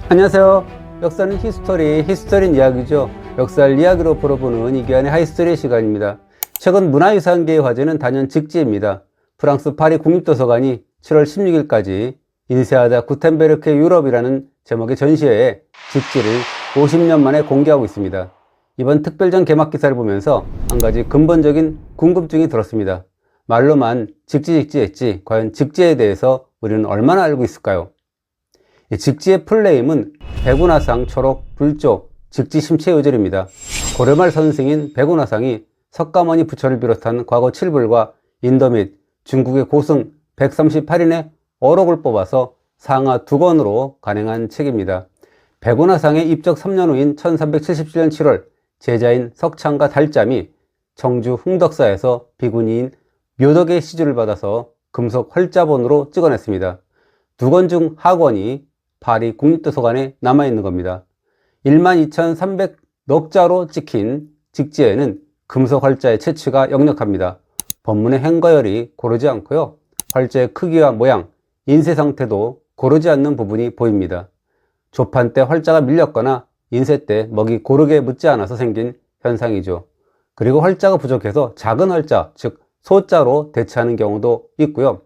안녕하세요. 역사는 히스토리는 이야기죠. 역사를 이야기로 풀어보는 이기환의 하이스토리 시간입니다. 최근 문화유산계의 화제는 단연 직지입니다. 프랑스 파리 국립도서관이 7월 16일까지 인쇄하다 구텐베르크 유럽이라는 제목의 전시회에 직지를 50년 만에 공개하고 있습니다. 이번 특별전 개막 기사를 보면서 한 가지 근본적인 궁금증이 들었습니다. 말로만 직지 과연 직지에 대해서 우리는 얼마나 알고 있을까요? 직지의 풀네임은 백운화상 초록 불조 직지 심체 요절입니다. 고려말 선생인 백운화상이 석가모니 부처를 비롯한 과거 7불과 인도 및 중국의 고승 138인의 어록을 뽑아서 상하 2권으로 간행한 책입니다. 백운화상의 입적 3년 후인 1377년 7월 제자인 석창과 달잠이 청주 흥덕사에서 비구니인 묘덕의 시주를 받아서 금속 활자본으로 찍어냈습니다. 2권 중 하권이 파리 국립도서관에 남아있는 겁니다. 12,300넉자로 찍힌 직지에는 금속 활자의 채취가 역력합니다. 본문의 행거열이 고르지 않고요. 활자의 크기와 모양, 인쇄 상태도 고르지 않는 부분이 보입니다. 조판 때 활자가 밀렸거나 인쇄 때 먹이 고르게 묻지 않아서 생긴 현상이죠. 그리고 활자가 부족해서 작은 활자, 즉 소자로 대체하는 경우도 있고요.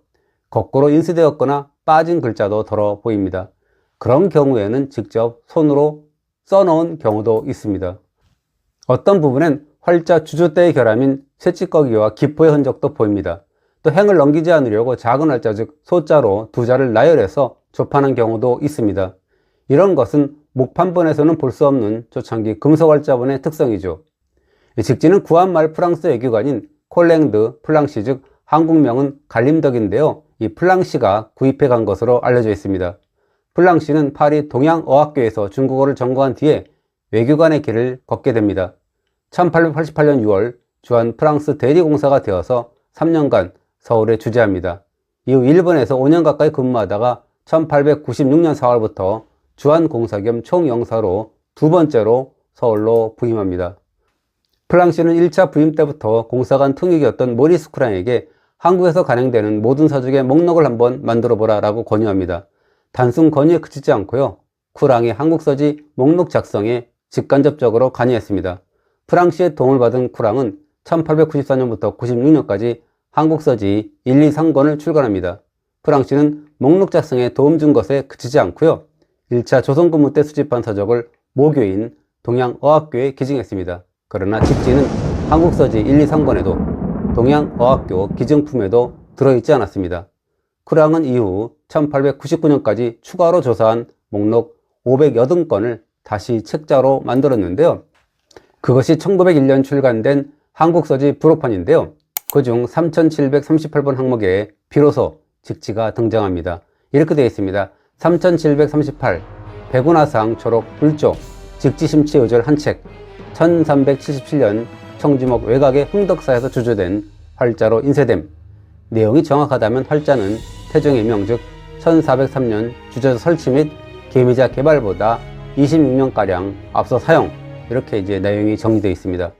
거꾸로 인쇄되었거나 빠진 글자도 덜어 보입니다. 그런 경우에는 직접 손으로 써놓은 경우도 있습니다. 어떤 부분엔 활자 주조대의 결함인 쇠찌꺼기와 기포의 흔적도 보입니다. 또 행을 넘기지 않으려고 작은 활자 즉 소자로 두 자를 나열해서 조판한 경우도 있습니다. 이런 것은 목판본에서는 볼 수 없는 초창기 금속 활자본의 특성이죠. 직지는 구한말 프랑스 외교관인 콜랭드 플랑시 즉 한국명은 갈림덕인데요. 이 플랑시가 구입해 간 것으로 알려져 있습니다. 플랑시는 파리 동양어학교에서 중국어를 전공한 뒤에 외교관의 길을 걷게 됩니다. 1888년 6월 주한 프랑스 대리공사가 되어서 3년간 서울에 주재합니다. 이후 일본에서 5년 가까이 근무하다가 1896년 4월부터 주한공사 겸 총영사로 두 번째로 서울로 부임합니다. 플랑시는 1차 부임 때부터 공사관 통역이었던 모리스 쿠랑에게 한국에서 간행되는 모든 서적의 목록을 한번 만들어보라 라고 권유합니다. 단순 권유에 그치지 않고요. 쿠랑이 한국서지 목록 작성에 직간접적으로 관여했습니다. 프랑시의 도움을 받은 쿠랑은 1894년부터 96년까지 한국서지 1, 2, 3권을 출간합니다. 프랑시는 목록 작성에 도움 준 것에 그치지 않고요. 1차 조선근무 때 수집한 서적을 모교인 동양어학교에 기증했습니다. 그러나 직지는 한국서지 1, 2, 3권에도 동양어학교 기증품에도 들어있지 않았습니다. 쿠랑은 이후 1899년까지 추가로 조사한 목록 580건을 다시 책자로 만들었는데요. 그것이 1901년 출간된 한국서지 부록판인데요. 그중 3738번 항목에 비로소 직지가 등장합니다. 이렇게 되어 있습니다. 3738 백운화상 초록 불조 직지심체 요절 한 책 1377년 청주목 외곽의 흥덕사에서 주조된 활자로 인쇄됨. 내용이 정확하다면 활자는 태종의 명 즉 1403년 주저서 설치 및 개미자 개발보다 26년가량 앞서 사용 이렇게 이제 내용이 정리되어 있습니다.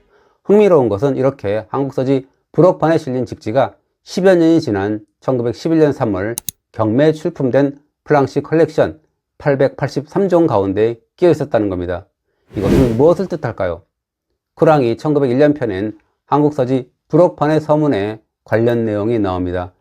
흥미로운 것은 이렇게 한국서지 부록판에 실린 직지가 10여 년이 지난 1911년 3월 경매에 출품된 플랑시 컬렉션 883종 가운데 끼어 있었다는 겁니다. 이것은 무엇을 뜻할까요? 쿠랑이 1901년 펴낸 한국서지 부록판의 서문에 관련 내용이 나옵니다.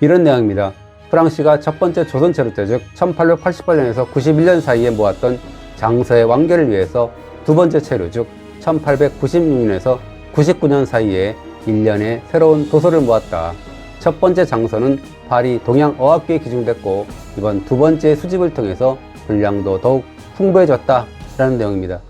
이런 내용입니다. 프랑시가 첫 번째 조선 체류 때 즉 1888년에서 91년 사이에 모았던 장서의 완결을 위해서 두 번째 체류 즉 1896년에서 99년 사이에 1년의 새로운 도서를 모았다. 첫 번째 장서는 파리 동양어학교에 기증됐고 이번 두 번째 수집을 통해서 분량도 더욱 풍부해졌다 라는 내용입니다.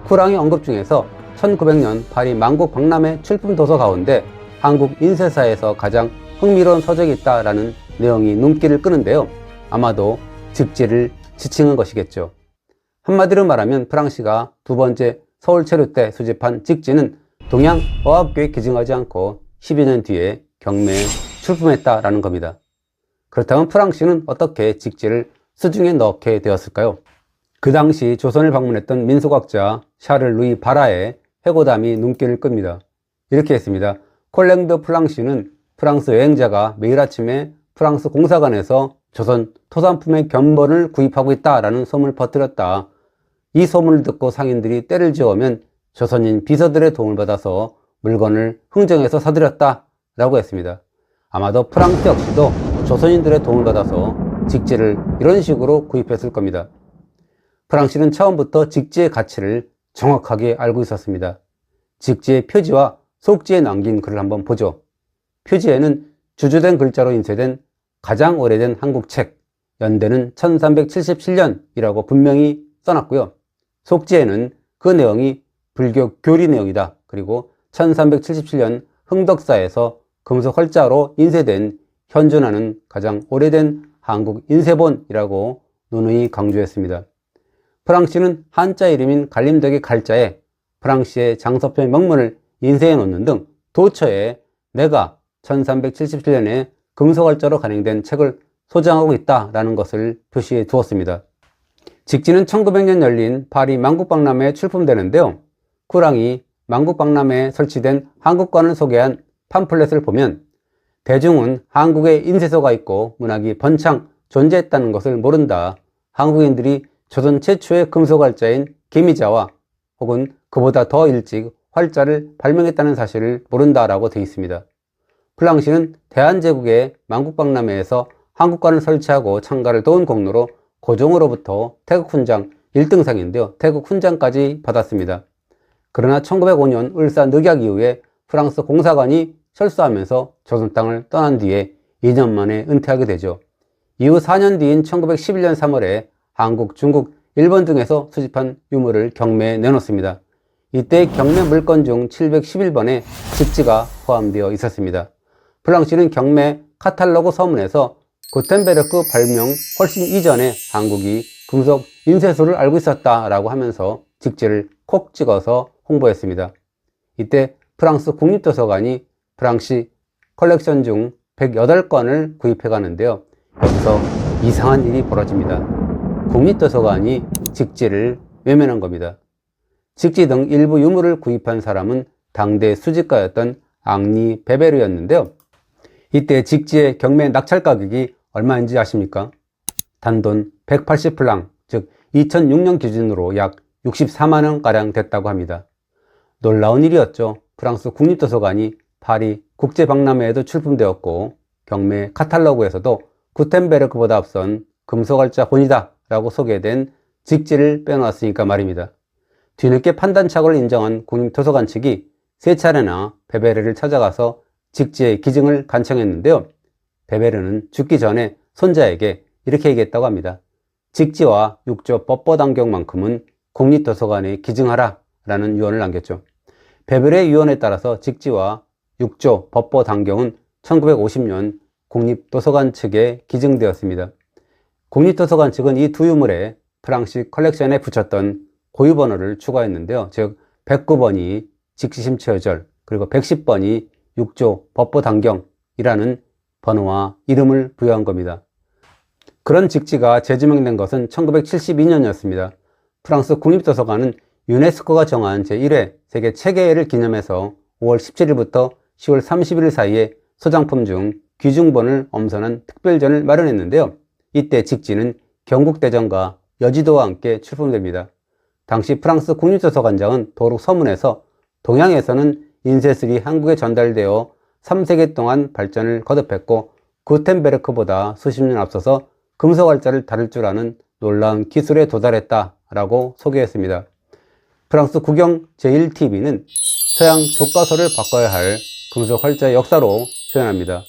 쿠랑의 언급 중에서 1900년 파리 만국 박람회 출품 도서 가운데 한국 인쇄사에서 가장 흥미로운 서적이 있다라는 내용이 눈길을 끄는데요. 아마도 직지를 지칭한 것이겠죠. 한마디로 말하면 프랑시가 두 번째 서울 체류 때 수집한 직지는 동양어학교에 기증하지 않고 12년 뒤에 경매에 출품했다라는 겁니다. 그렇다면 프랑시는 어떻게 직지를 수중에 넣게 되었을까요? 그 당시 조선을 방문했던 민속학자 샤를 루이 바라의 회고담이 눈길을 끕니다. 이렇게 했습니다. 콜랭드 플랑시는 프랑스 여행자가 매일 아침에 프랑스 공사관에서 조선 토산품의 견본을 구입하고 있다라는 소문을 퍼뜨렸다. 이 소문을 듣고 상인들이 때를 지으면 조선인 비서들의 도움을 받아서 물건을 흥정해서 사들였다 라고 했습니다. 아마도 프랑스 역시도 조선인들의 도움을 받아서 직지를 이런 식으로 구입했을 겁니다. 프랑스는 처음부터 직지의 가치를 정확하게 알고 있었습니다. 직지의 표지와 속지에 남긴 글을 한번 보죠. 표지에는 주조된 글자로 인쇄된 가장 오래된 한국 책, 연대는 1377년이라고 분명히 써놨고요. 속지에는 그 내용이 불교 교리 내용이다. 그리고 1377년 흥덕사에서 금속 활자로 인쇄된 현존하는 가장 오래된 한국 인쇄본이라고 누누이 강조했습니다. 프랑시는 한자 이름인 갈림덕의 갈자에 프랑시의 장서편 명문을 인쇄해 놓는 등 도처에 내가 1377년에 금속활자로 간행된 책을 소장하고 있다라는 것을 표시해 두었습니다. 직지는 1900년 열린 파리 만국박람회에 출품되는데요. 쿠랑이 만국박람회에 설치된 한국관을 소개한 팜플렛을 보면 대중은 한국에 인쇄소가 있고 문학이 번창 존재했다는 것을 모른다. 한국인들이 조선 최초의 금속활자인 개미자와 혹은 그보다 더 일찍 활자를 발명했다는 사실을 모른다라고 되어 있습니다. 플랑시는 대한제국의 만국박람회에서 한국관을 설치하고 참가를 도운 공로로 고종으로부터 태국훈장 1등상인데요. 태국훈장까지 받았습니다. 그러나 1905년 울산 늑약 이후에 프랑스 공사관이 철수하면서 조선 땅을 떠난 뒤에 2년 만에 은퇴하게 되죠. 이후 4년 뒤인 1911년 3월에 한국, 중국, 일본 등에서 수집한 유물을 경매에 내놓습니다. 이때 경매 물건 중 711번에 직지가 포함되어 있었습니다. 플랑시는 경매 카탈로그 서문에서 구텐베르크 발명 훨씬 이전에 한국이 금속 인쇄소를 알고 있었다라고 하면서 직지를 콕 찍어서 홍보했습니다. 이때 프랑스 국립도서관이 프랑시 컬렉션 중 108건을 구입해 가는데요. 여기서 이상한 일이 벌어집니다. 국립도서관이 직지를 외면한 겁니다. 직지 등 일부 유물을 구입한 사람은 당대 수집가였던 앙리 베베르였는데요. 이때 직지의 경매 낙찰 가격이 얼마인지 아십니까? 단돈 180플랑, 즉 2006년 기준으로 약 64만원가량 됐다고 합니다. 놀라운 일이었죠. 프랑스 국립도서관이 파리 국제박람회에도 출품되었고 경매 카탈로그에서도 구텐베르크보다 앞선 금속활자 본이다 라고 소개된 직지를 빼놓았으니까 말입니다. 뒤늦게 판단착오를 인정한 국립도서관 측이 세 차례나 베베르를 찾아가서 직지의 기증을 간청했는데요. 베베르는 죽기 전에 손자에게 이렇게 얘기했다고 합니다. 직지와 6조 법보단경만큼은 국립도서관에 기증하라 라는 유언을 남겼죠. 베베르의 유언에 따라서 직지와 6조 법보단경은 1950년 국립도서관 측에 기증되었습니다. 국립도서관 측은 이 두 유물에 프랑시 컬렉션에 붙였던 고유번호를 추가했는데요. 즉 109번이 직지심체어절, 그리고 110번이 6조 법보단경이라는 번호와 이름을 부여한 겁니다. 그런 직지가 재지명된 것은 1972년이었습니다. 프랑스 국립도서관은 유네스코가 정한 제1회 세계 책의회를 기념해서 5월 17일부터 10월 31일 사이에 소장품 중 귀중본을 엄선한 특별전을 마련했는데요. 이때 직지는 경국대전과 여지도와 함께 출품됩니다. 당시 프랑스 국립도서관장은 도록 서문에서 동양에서는 인쇄술이 한국에 전달되어 3세기 동안 발전을 거듭했고 구텐베르크보다 수십 년 앞서서 금속활자를 다룰 줄 아는 놀라운 기술에 도달했다라고 소개했습니다. 프랑스 국영 제1TV는 서양 교과서를 바꿔야 할 금속활자의 역사로 표현합니다.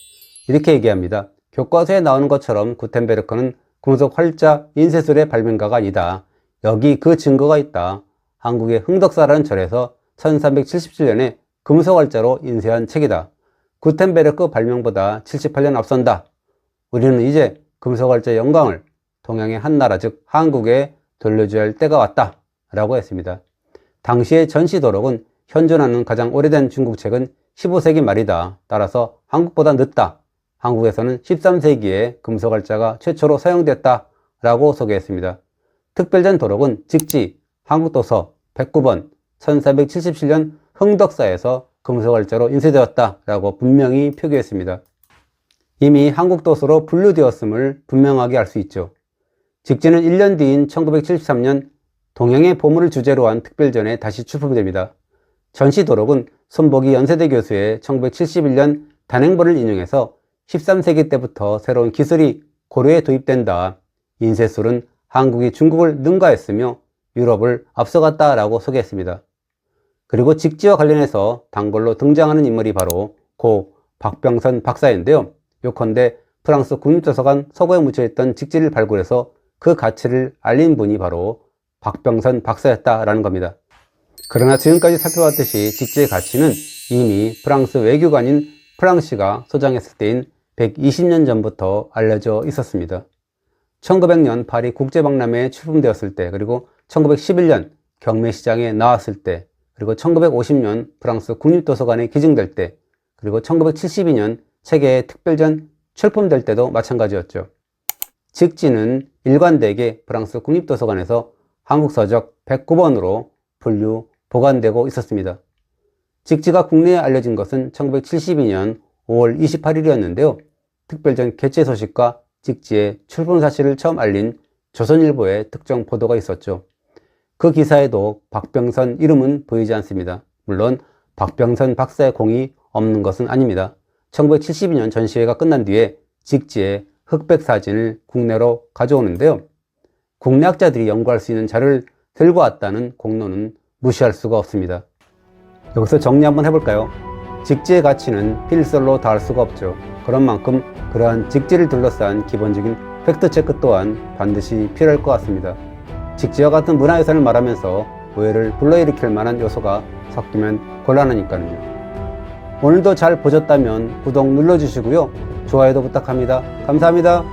이렇게 얘기합니다. 교과서에 나오는 것처럼 구텐베르크는 금속활자 인쇄술의 발명가가 아니다. 여기 그 증거가 있다. 한국의 흥덕사라는 절에서 1377년에 금속활자로 인쇄한 책이다. 구텐베르크 발명보다 78년 앞선다. 우리는 이제 금속활자의 영광을 동양의 한 나라 즉 한국에 돌려줘야 할 때가 왔다 라고 했습니다. 당시의 전시도록은 현존하는 가장 오래된 중국 책은 15세기 말이다. 따라서 한국보다 늦다. 한국에서는 13세기에 금속활자가 최초로 사용됐다 라고 소개했습니다. 특별전 도록은 직지, 한국도서 109번, 1477년 흥덕사에서 금속활자로 인쇄되었다 라고 분명히 표기했습니다. 이미 한국 도서로 분류되었음을 분명하게 알 수 있죠. 직지는 1년 뒤인 1973년 동양의 보물을 주제로 한 특별전에 다시 출품됩니다. 전시도록은 손보기 연세대 교수의 1971년 단행본을 인용해서 13세기 때부터 새로운 기술이 고려에 도입된다. 인쇄술은 한국이 중국을 능가했으며 유럽을 앞서갔다라고 소개했습니다. 그리고 직지와 관련해서 단골로 등장하는 인물이 바로 고 박병선 박사인데요. 요컨대 프랑스 국립도서관 서고에 묻혀있던 직지를 발굴해서 그 가치를 알린 분이 바로 박병선 박사였다라는 겁니다. 그러나 지금까지 살펴봤듯이 직지의 가치는 이미 프랑스 외교관인 프랑시가 소장했을 때인 120년 전부터 알려져 있었습니다. 1900년 파리 국제박람회에 출품되었을 때, 그리고 1911년 경매시장에 나왔을 때, 그리고 1950년 프랑스 국립도서관에 기증될 때, 그리고 1972년 세계의 특별전 출품될 때도 마찬가지였죠. 직지는 일관되게 프랑스 국립도서관에서 한국서적 109번으로 분류, 보관되고 있었습니다. 직지가 국내에 알려진 것은 1972년 5월 28일이었는데요. 특별전 개최 소식과 직지의 출품 사실을 처음 알린 조선일보의 특정 보도가 있었죠. 그 기사에도 박병선 이름은 보이지 않습니다. 물론 박병선 박사의 공이 없는 것은 아닙니다. 1972년 전시회가 끝난 뒤에 직지의 흑백 사진을 국내로 가져오는데요. 국내 학자들이 연구할 수 있는 자료를 들고 왔다는 공로는 무시할 수가 없습니다. 여기서 정리 한번 해볼까요? 직지의 가치는 필설로 다할 수가 없죠. 그런 만큼 그러한 직지를 둘러싼 기본적인 팩트체크 또한 반드시 필요할 것 같습니다. 직지와 같은 문화유산을 말하면서 오해를 불러일으킬 만한 요소가 섞이면 곤란하니까요. 오늘도 잘 보셨다면 구독 눌러주시고요. 좋아요도 부탁합니다. 감사합니다.